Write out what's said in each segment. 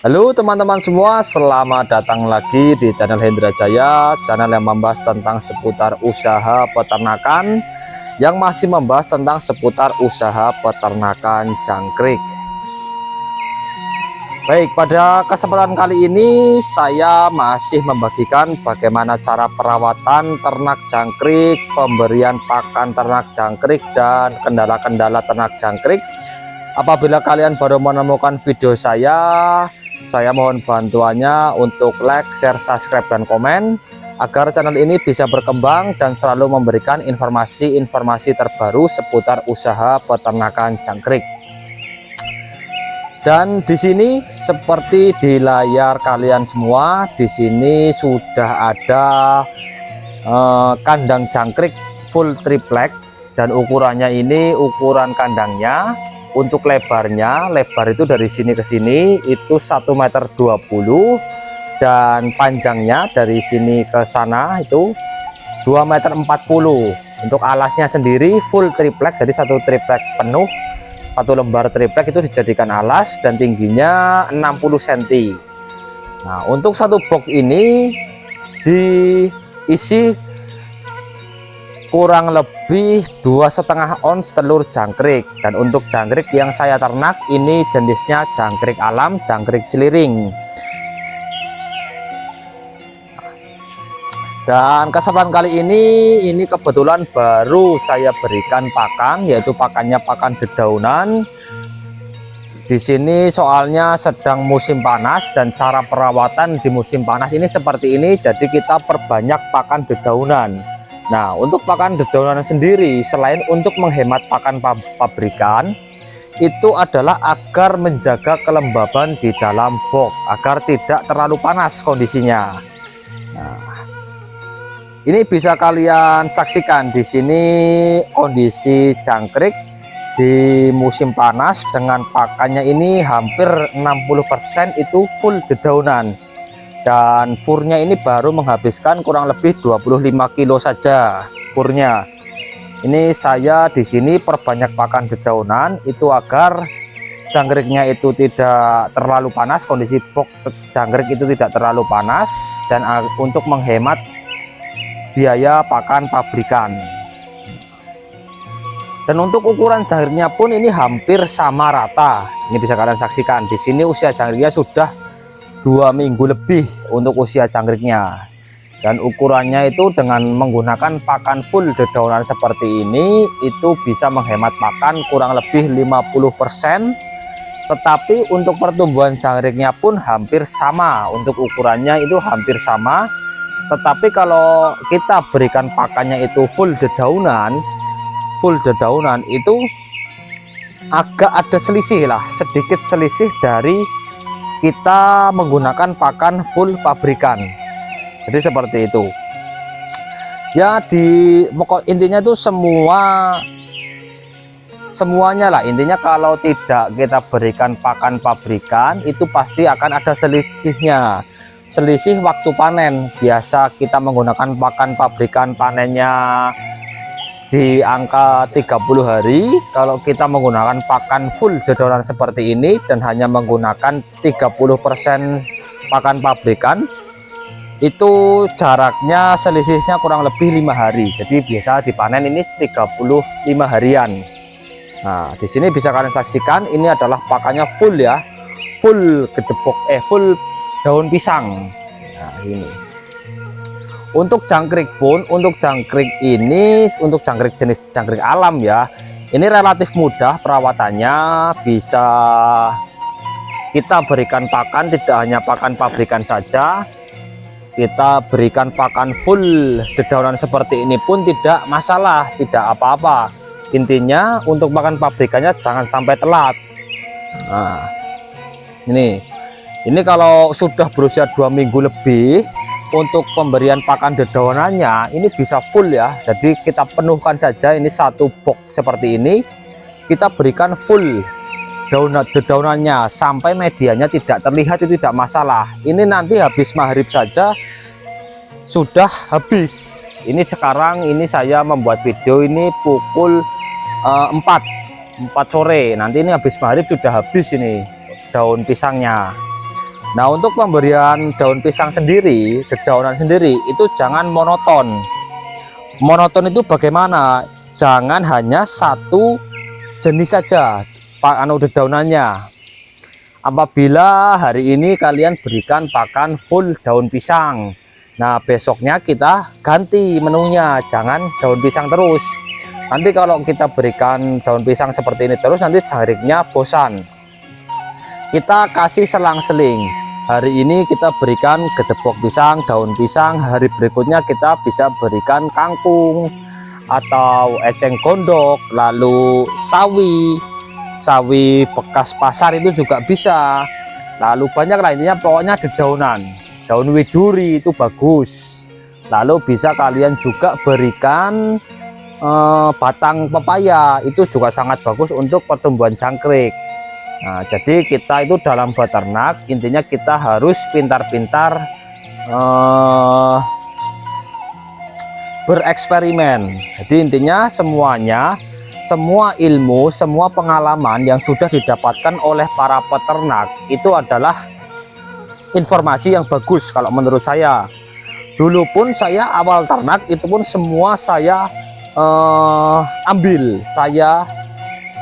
Halo teman-teman semua, selamat datang lagi di channel Hendra Jaya, channel yang membahas tentang seputar usaha peternakan, yang masih membahas tentang seputar usaha peternakan jangkrik. Baik, pada kesempatan kali ini saya masih membagikan bagaimana cara perawatan ternak jangkrik, pemberian pakan ternak jangkrik, dan kendala-kendala ternak jangkrik. Apabila kalian baru menemukan video saya mohon bantuannya untuk like, share, subscribe, dan komen agar channel ini bisa berkembang dan selalu memberikan informasi-informasi terbaru seputar usaha peternakan jangkrik. Dan di sini seperti di layar kalian semua, di sini sudah ada kandang jangkrik full triplek, dan ukurannya ini ukuran kandangnya. Untuk lebarnya, lebar itu dari sini ke sini itu 1,20 meter, dan panjangnya dari sini ke sana itu 2,40 meter. Untuk alasnya sendiri full triplek, jadi satu triplek penuh, satu lembar triplek itu dijadikan alas, dan tingginya 60 cm. Nah, untuk satu box ini diisi kurang lebih 2,5 ons telur jangkrik. Dan untuk jangkrik yang saya ternak ini jenisnya jangkrik alam, jangkrik celiring. Dan kesempatan kali ini kebetulan baru saya berikan pakan, yaitu pakannya pakan dedaunan. Di sini soalnya sedang musim panas, dan cara perawatan di musim panas ini seperti ini, jadi kita perbanyak pakan dedaunan. Nah, untuk pakan dedaunan sendiri, selain untuk menghemat pakan pabrikan, itu adalah agar menjaga kelembaban di dalam box, agar tidak terlalu panas kondisinya. Nah, ini bisa kalian saksikan di sini kondisi jangkrik di musim panas dengan pakannya ini hampir 60% itu full dedaunan. Dan furnya ini baru menghabiskan kurang lebih 25 kilo saja furnya. Ini saya di sini perbanyak pakan dedaunan itu agar jangkriknya itu tidak terlalu panas, kondisi box jangkrik itu tidak terlalu panas, dan untuk menghemat biaya pakan pabrikan. Dan untuk ukuran jangkriknya pun ini hampir sama rata. Ini bisa kalian saksikan di sini usia jangkriknya sudah 2 minggu lebih untuk usia jangkriknya, dan ukurannya itu dengan menggunakan pakan full dedaunan seperti ini itu bisa menghemat pakan kurang lebih 50%. Tetapi untuk pertumbuhan jangkriknya pun hampir sama, untuk ukurannya itu hampir sama. Tetapi kalau kita berikan pakannya itu full dedaunan itu agak ada selisih lah, sedikit selisih dari kita menggunakan pakan full pabrikan. Jadi seperti itu ya, intinya itu semuanya lah, intinya kalau tidak kita berikan pakan pabrikan itu pasti akan ada selisihnya, selisih waktu panen. Biasa kita menggunakan pakan pabrikan panennya di angka 30 hari. Kalau kita menggunakan pakan full dedaunan seperti ini dan hanya menggunakan 30% pakan pabrikan, itu jaraknya selisihnya kurang lebih 5 hari. Jadi biasa dipanen ini 35 harian. Nah, di sini bisa kalian saksikan ini adalah pakannya full ya, full gedebok, full daun pisang. Nah, ini untuk jangkrik pun, untuk jangkrik jenis jangkrik alam ya, ini relatif mudah perawatannya. Bisa kita berikan pakan tidak hanya pakan pabrikan saja, kita berikan pakan full dedaunan seperti ini pun tidak masalah, tidak apa-apa. Intinya untuk pakan pabrikannya jangan sampai telat. Nah, ini kalau sudah berusia 2 minggu lebih, untuk pemberian pakan dedaunannya ini bisa full ya, jadi kita penuhkan saja. Ini satu box seperti ini, kita berikan full dedaunannya sampai medianya tidak terlihat, itu tidak masalah. Ini nanti habis maghrib saja sudah habis. Ini sekarang ini saya membuat video ini pukul 4 sore, nanti ini habis maghrib sudah habis ini daun pisangnya. Nah, untuk pemberian daun pisang sendiri, dedaunan sendiri itu jangan monoton. Monoton itu bagaimana? Jangan hanya satu jenis saja dedaunannya. Apabila hari ini kalian berikan pakan full daun pisang, nah besoknya kita ganti menunya, jangan daun pisang terus. Nanti kalau kita berikan daun pisang seperti ini terus, nanti jangriknya bosan. Kita kasih selang-seling. Hari ini kita berikan gedebok pisang, daun pisang, hari berikutnya kita bisa berikan kangkung atau eceng gondok, lalu sawi bekas pasar itu juga bisa. Lalu banyak lah, intinya pokoknya dedaunan. Daun widuri itu bagus. Lalu bisa kalian juga berikan batang pepaya, itu juga sangat bagus untuk pertumbuhan jangkrik. Nah, jadi kita itu dalam beternak intinya kita harus pintar-pintar bereksperimen. Jadi intinya semua ilmu, semua pengalaman yang sudah didapatkan oleh para peternak itu adalah informasi yang bagus kalau menurut saya. Dulu pun saya awal ternak itu pun semua saya ambil, saya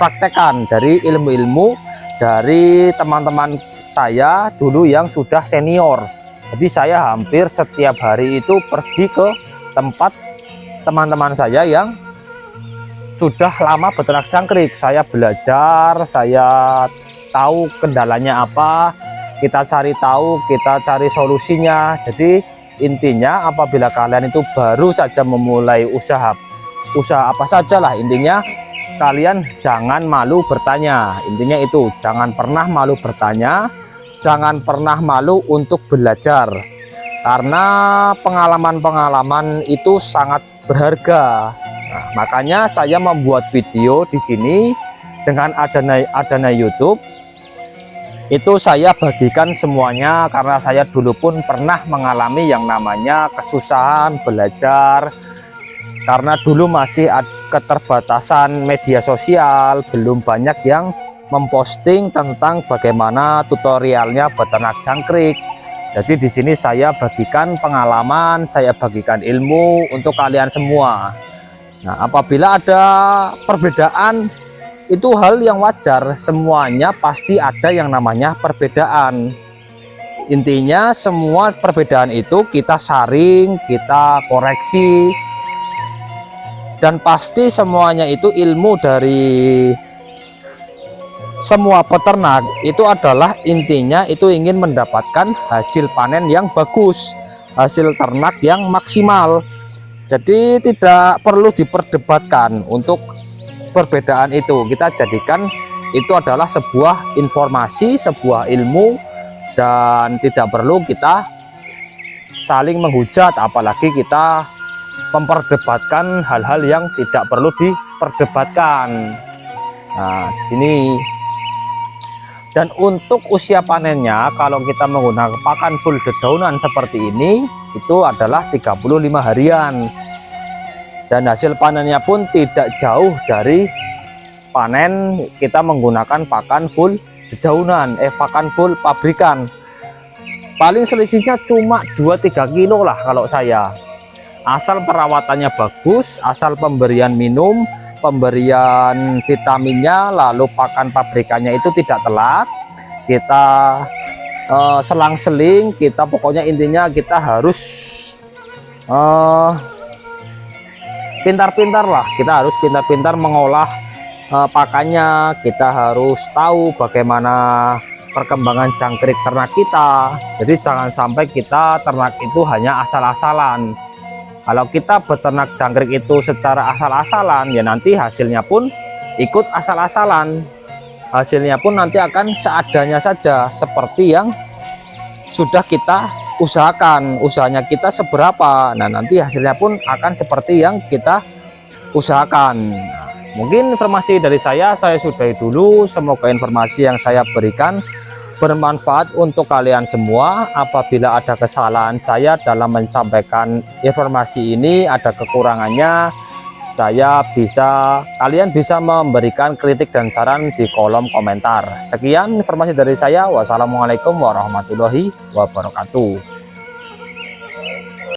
praktekkan dari ilmu-ilmu dari teman-teman saya dulu yang sudah senior. Jadi saya hampir setiap hari itu pergi ke tempat teman-teman saya yang sudah lama beternak jangkrik. Saya belajar, saya tahu kendalanya apa, kita cari tahu, kita cari solusinya. Jadi intinya apabila kalian itu baru saja memulai usaha apa saja lah, intinya kalian jangan malu bertanya. Intinya itu, jangan pernah malu bertanya, jangan pernah malu untuk belajar, karena pengalaman-pengalaman itu sangat berharga. Nah, makanya saya membuat video di sini dengan adanya YouTube. Itu saya bagikan semuanya karena saya dulu pun pernah mengalami yang namanya kesusahan belajar. Karena dulu masih ada keterbatasan media sosial, belum banyak yang memposting tentang bagaimana tutorialnya beternak jangkrik. Jadi di sini saya bagikan pengalaman, saya bagikan ilmu untuk kalian semua. Nah, apabila ada perbedaan itu hal yang wajar, semuanya pasti ada yang namanya perbedaan. Intinya semua perbedaan itu kita saring, kita koreksi. Dan pasti semuanya itu ilmu dari semua peternak itu adalah intinya itu ingin mendapatkan hasil panen yang bagus, hasil ternak yang maksimal. Jadi tidak perlu diperdebatkan untuk perbedaan itu. Kita jadikan itu adalah sebuah informasi, sebuah ilmu, dan tidak perlu kita saling menghujat, apalagi kita memperdebatkan hal-hal yang tidak perlu diperdebatkan. Nah, di sini. Dan untuk usia panennya, kalau kita menggunakan pakan full dedaunan seperti ini, itu adalah 35 harian. Dan hasil panennya pun tidak jauh dari panen kita menggunakan pakan full dedaunan, pakan full pabrikan. Paling selisihnya cuma 2-3 kilo lah kalau saya. Asal perawatannya bagus, asal pemberian minum, pemberian vitaminnya, lalu pakan pabrikannya itu tidak telat, kita selang-seling, kita pokoknya intinya kita harus pintar-pintar lah, kita harus pintar-pintar mengolah pakannya, kita harus tahu bagaimana perkembangan jangkrik ternak kita. Jadi jangan sampai kita ternak itu hanya asal-asalan. Kalau kita beternak jangkrik itu secara asal-asalan, ya nanti hasilnya pun ikut asal-asalan. Hasilnya pun nanti akan seadanya saja, seperti yang sudah kita usahakan. Usahanya kita seberapa, nah nanti hasilnya pun akan seperti yang kita usahakan. Mungkin informasi dari saya sudahi dulu. Semoga informasi yang saya berikan bermanfaat untuk kalian semua. Apabila ada kesalahan saya dalam menyampaikan informasi ini, ada kekurangannya, kalian bisa memberikan kritik dan saran di kolom komentar. Sekian informasi dari saya. Wassalamualaikum warahmatullahi wabarakatuh.